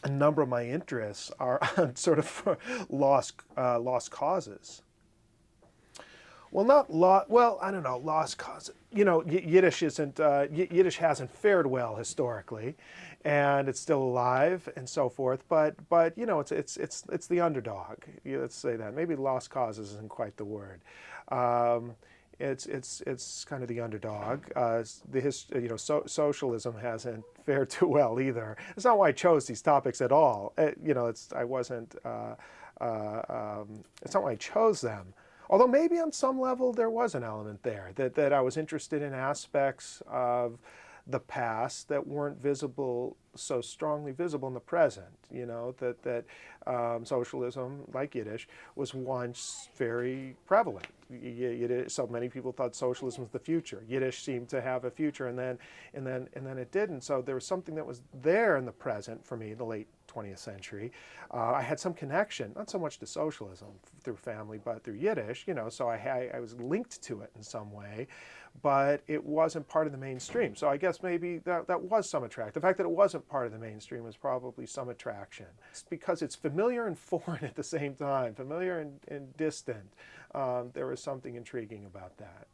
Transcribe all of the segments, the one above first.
a number of my interests are on sort of lost causes. Well, not lost. Well, I don't know. Lost causes. You know, Yiddish isn't. Yiddish hasn't fared well historically, and it's still alive and so forth. But you know, it's the underdog. Let's say that. Maybe lost causes isn't quite the word. Um, it's kind of the underdog. You know, socialism hasn't fared too well either. It's not why I chose these topics at all. You know, I wasn't. It's not why I chose them. Although maybe on some level there was an element there that I was interested in aspects of the past that weren't visible, so strongly visible in the present. You know, that socialism, like Yiddish, was once very prevalent. So many people thought socialism was the future. Yiddish seemed to have a future, and then it didn't. So there was something that was there in the present for me in the late 20th century. I had some connection, not so much to socialism through family, but through Yiddish, you know, so I was linked to it in some way, but it wasn't part of the mainstream. So I guess maybe that was some attraction. The fact that it wasn't part of the mainstream was probably some attraction. It's because it's familiar and foreign at the same time, familiar and distant. There was something intriguing about that.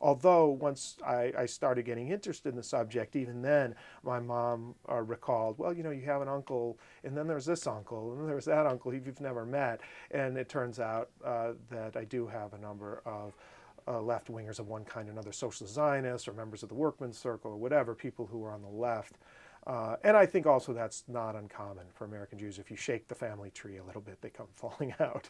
Although once I started getting interested in the subject, even then my mom recalled, well, you know, you have an uncle, and then there's this uncle, and then there's that uncle you've never met. And it turns out that I do have a number of left-wingers of one kind or another, socialist Zionists or members of the workmen's circle or whatever, people who are on the left. And I think also that's not uncommon for American Jews. If you shake the family tree a little bit, they come falling out.